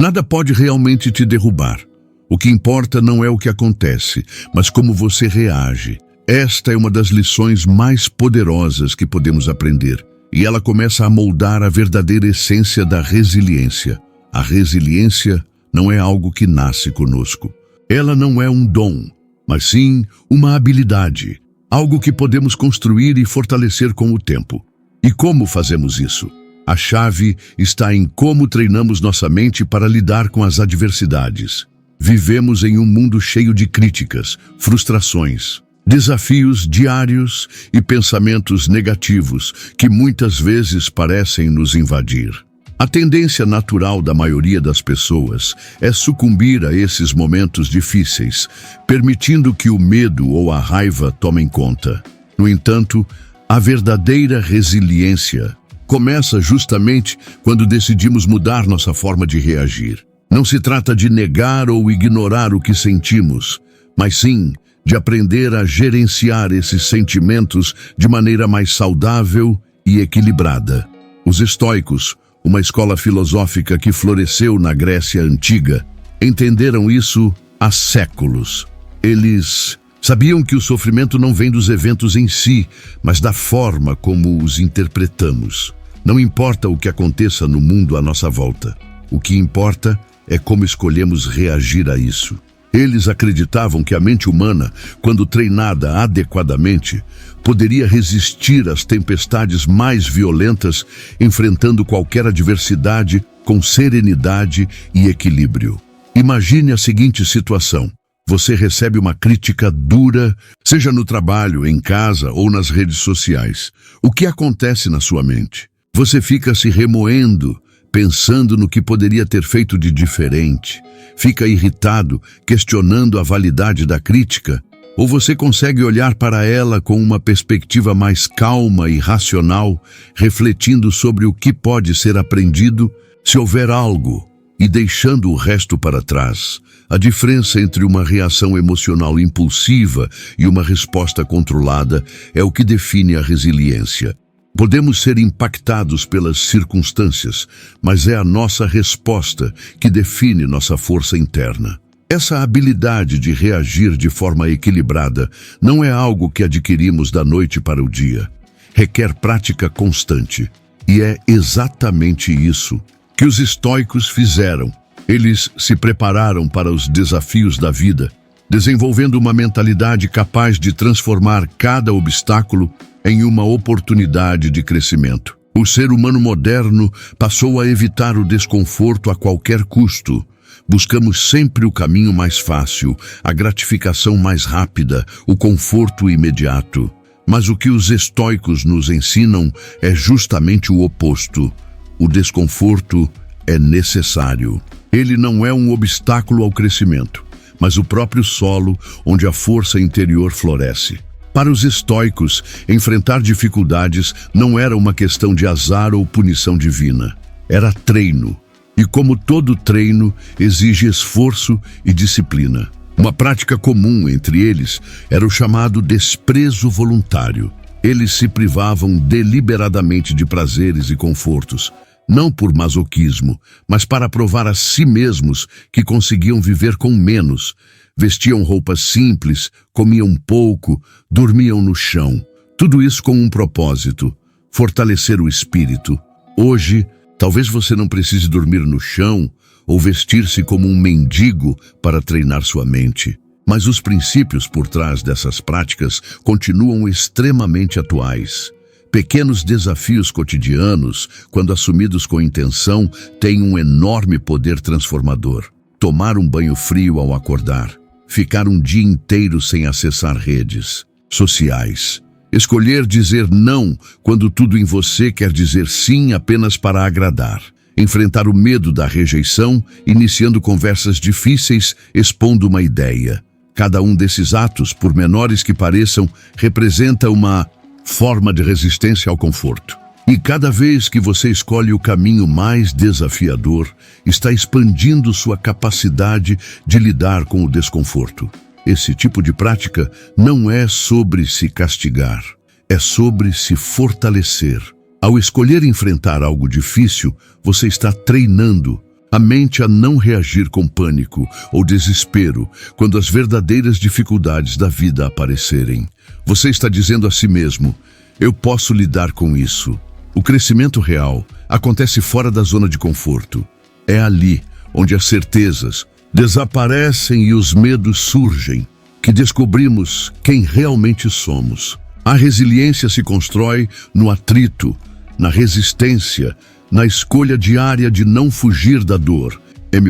Nada pode realmente te derrubar. O que importa não é o que acontece, mas como você reage. Esta é uma das lições mais poderosas que podemos aprender, e ela começa a moldar a verdadeira essência da resiliência. A resiliência não é algo que nasce conosco. Ela não é um dom, mas sim uma habilidade, algo que podemos construir e fortalecer com o tempo. E como fazemos isso? A chave está em como treinamos nossa mente para lidar com as adversidades. Vivemos em um mundo cheio de críticas, frustrações, desafios diários e pensamentos negativos que muitas vezes parecem nos invadir. A tendência natural da maioria das pessoas é sucumbir a esses momentos difíceis, permitindo que o medo ou a raiva tomem conta. No entanto, a verdadeira resiliência começa justamente quando decidimos mudar nossa forma de reagir. Não se trata de negar ou ignorar o que sentimos, mas sim de aprender a gerenciar esses sentimentos de maneira mais saudável e equilibrada. Os estoicos, uma escola filosófica que floresceu na Grécia Antiga, entenderam isso há séculos. Eles sabiam que o sofrimento não vem dos eventos em si, mas da forma como os interpretamos. Não importa o que aconteça no mundo à nossa volta. O que importa é como escolhemos reagir a isso. Eles acreditavam que a mente humana, quando treinada adequadamente, poderia resistir às tempestades mais violentas, enfrentando qualquer adversidade com serenidade e equilíbrio. Imagine a seguinte situação. Você recebe uma crítica dura, seja no trabalho, em casa ou nas redes sociais. O que acontece na sua mente? Você fica se remoendo, pensando no que poderia ter feito de diferente. Fica irritado, questionando a validade da crítica? Ou você consegue olhar para ela com uma perspectiva mais calma e racional, refletindo sobre o que pode ser aprendido, se houver algo, e deixando o resto para trás? A diferença entre uma reação emocional impulsiva e uma resposta controlada é o que define a resiliência. Podemos ser impactados pelas circunstâncias, mas é a nossa resposta que define nossa força interna. Essa habilidade de reagir de forma equilibrada não é algo que adquirimos da noite para o dia. Requer prática constante. E é exatamente isso que os estoicos fizeram. Eles se prepararam para os desafios da vida, desenvolvendo uma mentalidade capaz de transformar cada obstáculo em uma oportunidade de crescimento. O ser humano moderno passou a evitar o desconforto a qualquer custo. Buscamos sempre o caminho mais fácil, a gratificação mais rápida, o conforto imediato. Mas o que os estoicos nos ensinam é justamente o oposto. O desconforto é necessário. Ele não é um obstáculo ao crescimento, mas o próprio solo onde a força interior floresce. Para os estoicos, enfrentar dificuldades não era uma questão de azar ou punição divina. Era treino. E como todo treino, exige esforço e disciplina. Uma prática comum entre eles era o chamado desprezo voluntário. Eles se privavam deliberadamente de prazeres e confortos, não por masoquismo, mas para provar a si mesmos que conseguiam viver com menos. Vestiam roupas simples, comiam pouco, dormiam no chão. Tudo isso com um propósito: fortalecer o espírito. Hoje, talvez você não precise dormir no chão ou vestir-se como um mendigo para treinar sua mente. Mas os princípios por trás dessas práticas continuam extremamente atuais. Pequenos desafios cotidianos, quando assumidos com intenção, têm um enorme poder transformador. Tomar um banho frio ao acordar. Ficar um dia inteiro sem acessar redes sociais. Escolher dizer não quando tudo em você quer dizer sim apenas para agradar. Enfrentar o medo da rejeição, iniciando conversas difíceis, expondo uma ideia. Cada um desses atos, por menores que pareçam, representa uma forma de resistência ao conforto. E cada vez que você escolhe o caminho mais desafiador, está expandindo sua capacidade de lidar com o desconforto. Esse tipo de prática não é sobre se castigar, é sobre se fortalecer. Ao escolher enfrentar algo difícil, você está treinando a mente a não reagir com pânico ou desespero quando as verdadeiras dificuldades da vida aparecerem. Você está dizendo a si mesmo: eu posso lidar com isso. O crescimento real acontece fora da zona de conforto. É ali onde as certezas desaparecem e os medos surgem, que descobrimos quem realmente somos. A resiliência se constrói no atrito, na resistência, na escolha diária de não fugir da dor.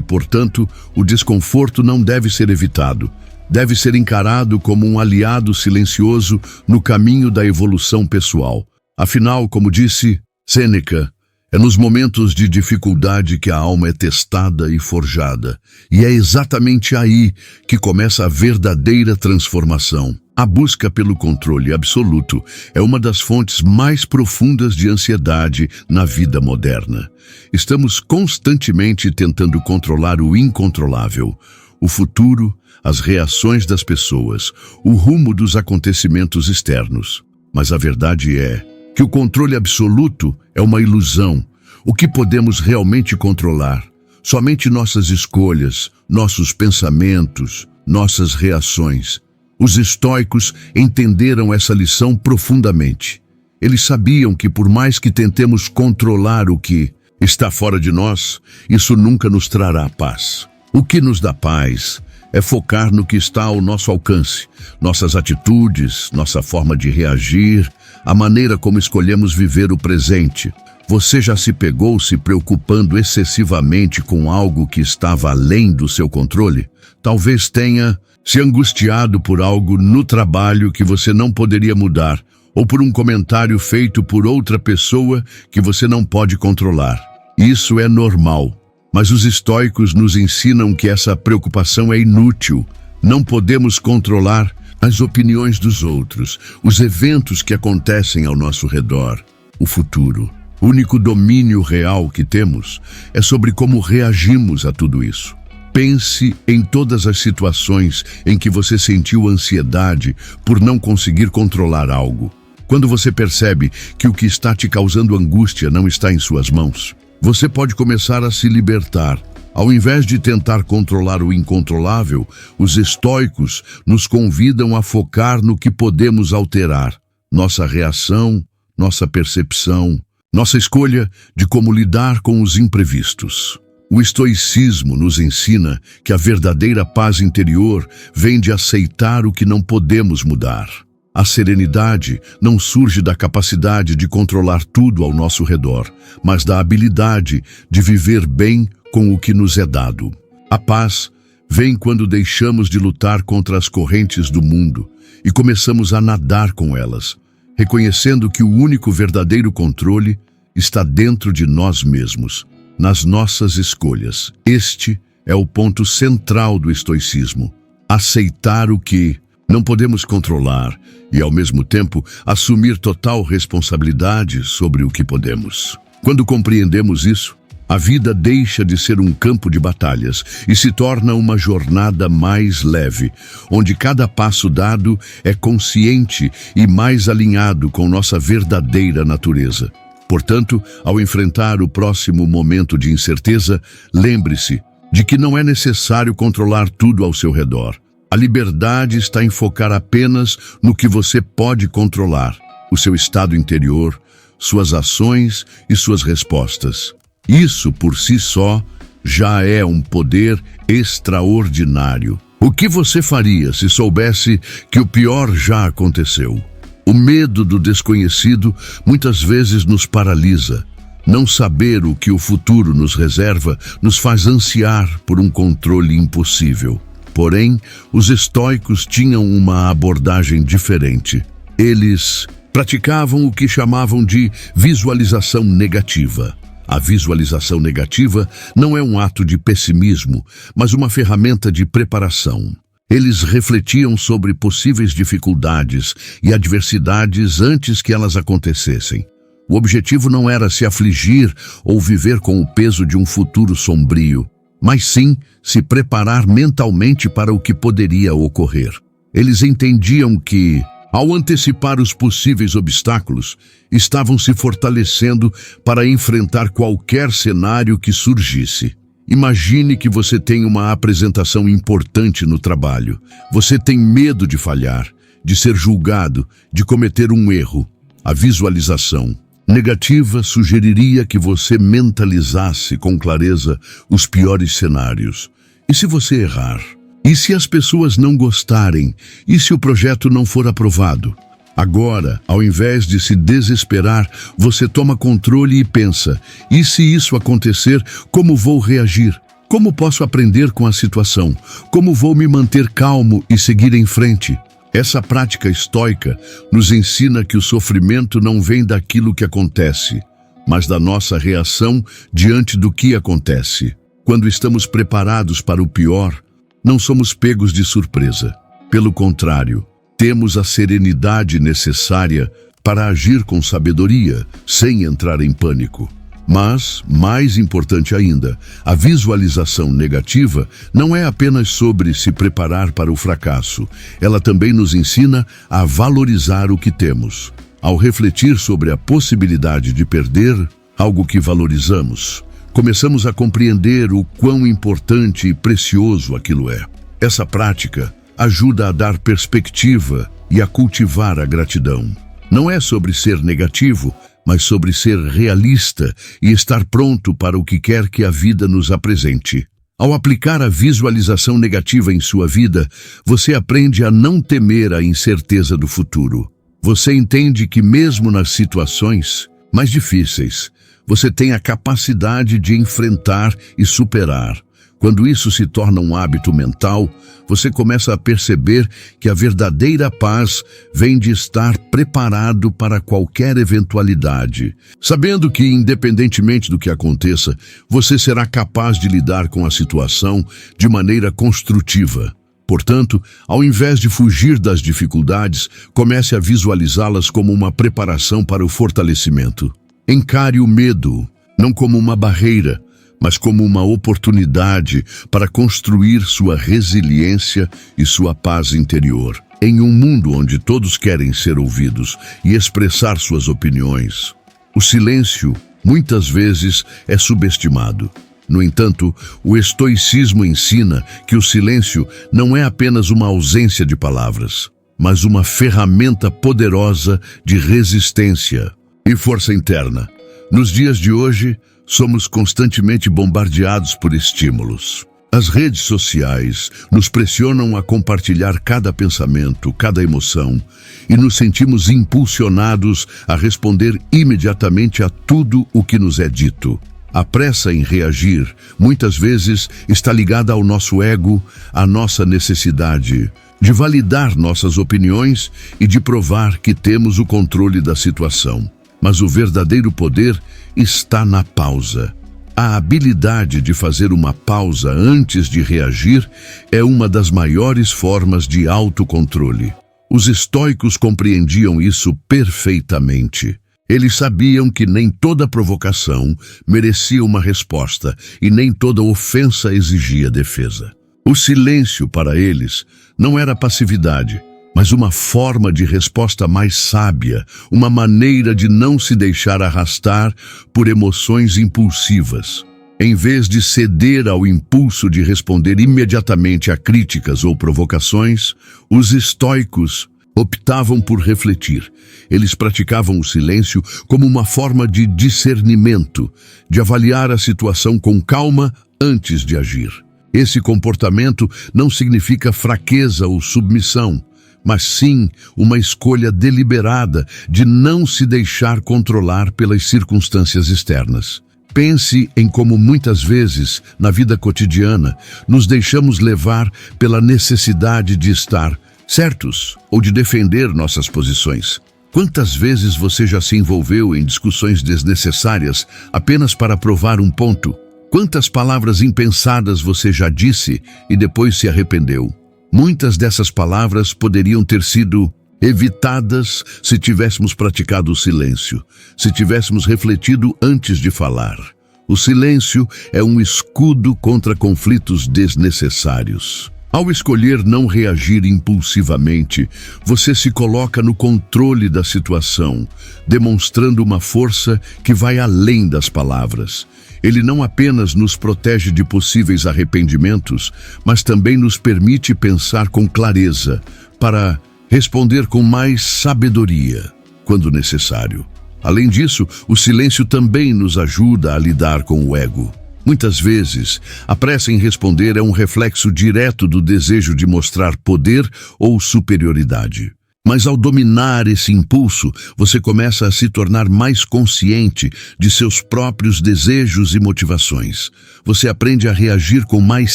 Portanto, o desconforto não deve ser evitado. Deve ser encarado como um aliado silencioso no caminho da evolução pessoal. Afinal, como disse Sêneca, é nos momentos de dificuldade que a alma é testada e forjada. E é exatamente aí que começa a verdadeira transformação. A busca pelo controle absoluto é uma das fontes mais profundas de ansiedade na vida moderna. Estamos constantemente tentando controlar o incontrolável, o futuro, as reações das pessoas, o rumo dos acontecimentos externos. Mas a verdade é que o controle absoluto é uma ilusão. O que podemos realmente controlar? Somente nossas escolhas, nossos pensamentos, nossas reações. Os estoicos entenderam essa lição profundamente. Eles sabiam que por mais que tentemos controlar o que está fora de nós, isso nunca nos trará paz. O que nos dá paz é focar no que está ao nosso alcance, nossas atitudes, nossa forma de reagir, a maneira como escolhemos viver o presente. Você já se pegou se preocupando excessivamente com algo que estava além do seu controle? Talvez tenha se angustiado por algo no trabalho que você não poderia mudar, ou por um comentário feito por outra pessoa que você não pode controlar. Isso é normal, mas os estoicos nos ensinam que essa preocupação é inútil. Não podemos controlar as opiniões dos outros, os eventos que acontecem ao nosso redor, o futuro. O único domínio real que temos é sobre como reagimos a tudo isso. Pense em todas as situações em que você sentiu ansiedade por não conseguir controlar algo. Quando você percebe que o que está te causando angústia não está em suas mãos, você pode começar a se libertar. Ao invés de tentar controlar o incontrolável, os estoicos nos convidam a focar no que podemos alterar: nossa reação, nossa percepção, nossa escolha de como lidar com os imprevistos. O estoicismo nos ensina que a verdadeira paz interior vem de aceitar o que não podemos mudar. A serenidade não surge da capacidade de controlar tudo ao nosso redor, mas da habilidade de viver bem com o que nos é dado. A paz vem quando deixamos de lutar contra as correntes do mundo e começamos a nadar com elas, reconhecendo que o único verdadeiro controle está dentro de nós mesmos, nas nossas escolhas. Este é o ponto central do estoicismo: aceitar o que não podemos controlar e, ao mesmo tempo, assumir total responsabilidade sobre o que podemos. Quando compreendemos isso, a vida deixa de ser um campo de batalhas e se torna uma jornada mais leve, onde cada passo dado é consciente e mais alinhado com nossa verdadeira natureza. Portanto, ao enfrentar o próximo momento de incerteza, lembre-se de que não é necessário controlar tudo ao seu redor. A liberdade está em focar apenas no que você pode controlar: o seu estado interior, suas ações e suas respostas. Isso, por si só, já é um poder extraordinário. O que você faria se soubesse que o pior já aconteceu? O medo do desconhecido muitas vezes nos paralisa. Não saber o que o futuro nos reserva nos faz ansiar por um controle impossível. Porém, os estoicos tinham uma abordagem diferente. Eles praticavam o que chamavam de visualização negativa. A visualização negativa não é um ato de pessimismo, mas uma ferramenta de preparação. Eles refletiam sobre possíveis dificuldades e adversidades antes que elas acontecessem. O objetivo não era se afligir ou viver com o peso de um futuro sombrio, mas sim se preparar mentalmente para o que poderia ocorrer. Eles entendiam que, ao antecipar os possíveis obstáculos, estavam se fortalecendo para enfrentar qualquer cenário que surgisse. Imagine que você tem uma apresentação importante no trabalho. Você tem medo de falhar, de ser julgado, de cometer um erro. A visualização negativa sugeriria que você mentalizasse com clareza os piores cenários. E se você errar? E se as pessoas não gostarem? E se o projeto não for aprovado? Agora, ao invés de se desesperar, você toma controle e pensa: e se isso acontecer, como vou reagir? Como posso aprender com a situação? Como vou me manter calmo e seguir em frente? Essa prática estoica nos ensina que o sofrimento não vem daquilo que acontece, mas da nossa reação diante do que acontece. Quando estamos preparados para o pior, não somos pegos de surpresa. Pelo contrário, temos a serenidade necessária para agir com sabedoria, sem entrar em pânico. Mas, mais importante ainda, a visualização negativa não é apenas sobre se preparar para o fracasso. Ela também nos ensina a valorizar o que temos. Ao refletir sobre a possibilidade de perder algo que valorizamos, começamos a compreender o quão importante e precioso aquilo é. Essa prática ajuda a dar perspectiva e a cultivar a gratidão. Não é sobre ser negativo, mas sobre ser realista e estar pronto para o que quer que a vida nos apresente. Ao aplicar a visualização negativa em sua vida, você aprende a não temer a incerteza do futuro. Você entende que mesmo nas situações mais difíceis, você tem a capacidade de enfrentar e superar. Quando isso se torna um hábito mental, você começa a perceber que a verdadeira paz vem de estar preparado para qualquer eventualidade, sabendo que, independentemente do que aconteça, você será capaz de lidar com a situação de maneira construtiva. Portanto, ao invés de fugir das dificuldades, comece a visualizá-las como uma preparação para o fortalecimento. Encare o medo, não como uma barreira, mas como uma oportunidade para construir sua resiliência e sua paz interior. Em um mundo onde todos querem ser ouvidos e expressar suas opiniões, o silêncio, muitas vezes, é subestimado. No entanto, o estoicismo ensina que o silêncio não é apenas uma ausência de palavras, mas uma ferramenta poderosa de resistência e força interna. Nos dias de hoje, somos constantemente bombardeados por estímulos. As redes sociais nos pressionam a compartilhar cada pensamento, cada emoção, e nos sentimos impulsionados a responder imediatamente a tudo o que nos é dito. A pressa em reagir, muitas vezes, está ligada ao nosso ego, à nossa necessidade de validar nossas opiniões e de provar que temos o controle da situação. Mas o verdadeiro poder está na pausa. A habilidade de fazer uma pausa antes de reagir é uma das maiores formas de autocontrole. Os estoicos compreendiam isso perfeitamente. Eles sabiam que nem toda provocação merecia uma resposta e nem toda ofensa exigia defesa. O silêncio, para eles, não era passividade, mas uma forma de resposta mais sábia, uma maneira de não se deixar arrastar por emoções impulsivas. Em vez de ceder ao impulso de responder imediatamente a críticas ou provocações, os estoicos optavam por refletir. Eles praticavam o silêncio como uma forma de discernimento, de avaliar a situação com calma antes de agir. Esse comportamento não significa fraqueza ou submissão, mas sim uma escolha deliberada de não se deixar controlar pelas circunstâncias externas. Pense em como muitas vezes, na vida cotidiana, nos deixamos levar pela necessidade de estar certos ou de defender nossas posições. Quantas vezes você já se envolveu em discussões desnecessárias apenas para provar um ponto? Quantas palavras impensadas você já disse e depois se arrependeu? Muitas dessas palavras poderiam ter sido evitadas se tivéssemos praticado o silêncio, se tivéssemos refletido antes de falar. O silêncio é um escudo contra conflitos desnecessários. Ao escolher não reagir impulsivamente, você se coloca no controle da situação, demonstrando uma força que vai além das palavras. Ele não apenas nos protege de possíveis arrependimentos, mas também nos permite pensar com clareza, para responder com mais sabedoria, quando necessário. Além disso, o silêncio também nos ajuda a lidar com o ego. Muitas vezes, a pressa em responder é um reflexo direto do desejo de mostrar poder ou superioridade. Mas ao dominar esse impulso, você começa a se tornar mais consciente de seus próprios desejos e motivações. Você aprende a reagir com mais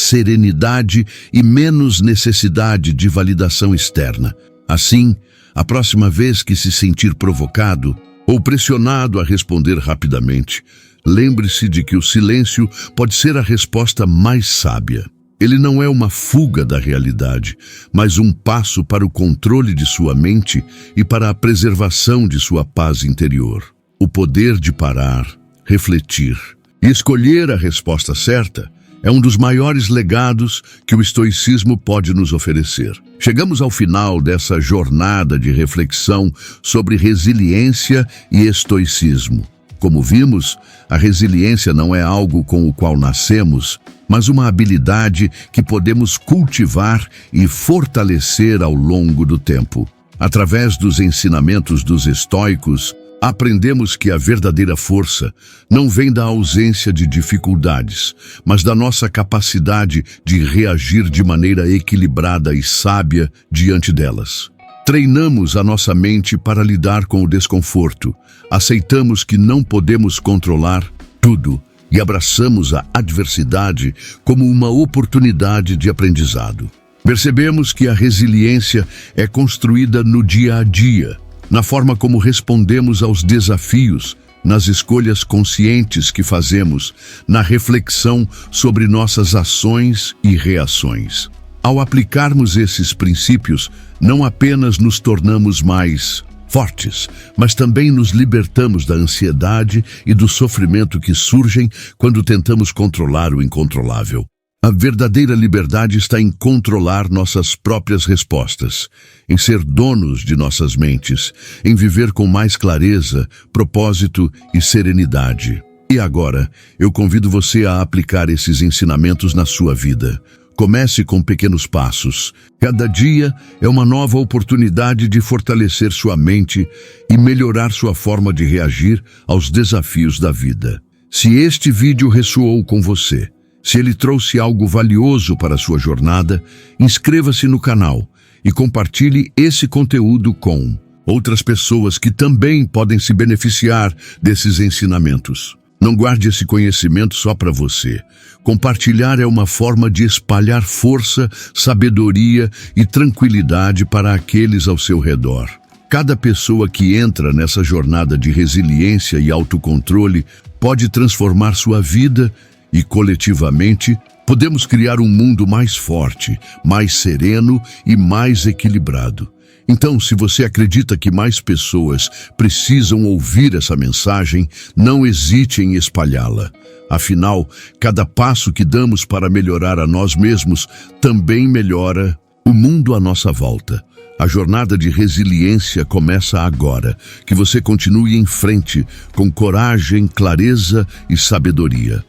serenidade e menos necessidade de validação externa. Assim, a próxima vez que se sentir provocado ou pressionado a responder rapidamente, lembre-se de que o silêncio pode ser a resposta mais sábia. Ele não é uma fuga da realidade, mas um passo para o controle de sua mente e para a preservação de sua paz interior. O poder de parar, refletir e escolher a resposta certa é um dos maiores legados que o estoicismo pode nos oferecer. Chegamos ao final dessa jornada de reflexão sobre resiliência e estoicismo. Como vimos, a resiliência não é algo com o qual nascemos, mas uma habilidade que podemos cultivar e fortalecer ao longo do tempo. Através dos ensinamentos dos estoicos, aprendemos que a verdadeira força não vem da ausência de dificuldades, mas da nossa capacidade de reagir de maneira equilibrada e sábia diante delas. Treinamos a nossa mente para lidar com o desconforto, aceitamos que não podemos controlar tudo e abraçamos a adversidade como uma oportunidade de aprendizado. Percebemos que a resiliência é construída no dia a dia, na forma como respondemos aos desafios, nas escolhas conscientes que fazemos, na reflexão sobre nossas ações e reações. Ao aplicarmos esses princípios, não apenas nos tornamos mais fortes, mas também nos libertamos da ansiedade e do sofrimento que surgem quando tentamos controlar o incontrolável. A verdadeira liberdade está em controlar nossas próprias respostas, em ser donos de nossas mentes, em viver com mais clareza, propósito e serenidade. E agora, eu convido você a aplicar esses ensinamentos na sua vida. Comece com pequenos passos. Cada dia é uma nova oportunidade de fortalecer sua mente e melhorar sua forma de reagir aos desafios da vida. Se este vídeo ressoou com você, se ele trouxe algo valioso para a sua jornada, inscreva-se no canal e compartilhe esse conteúdo com outras pessoas que também podem se beneficiar desses ensinamentos. Não guarde esse conhecimento só para você. Compartilhar é uma forma de espalhar força, sabedoria e tranquilidade para aqueles ao seu redor. Cada pessoa que entra nessa jornada de resiliência e autocontrole pode transformar sua vida e, coletivamente, podemos criar um mundo mais forte, mais sereno e mais equilibrado. Então, se você acredita que mais pessoas precisam ouvir essa mensagem, não hesite em espalhá-la. Afinal, cada passo que damos para melhorar a nós mesmos também melhora o mundo à nossa volta. A jornada de resiliência começa agora. Que você continue em frente com coragem, clareza e sabedoria.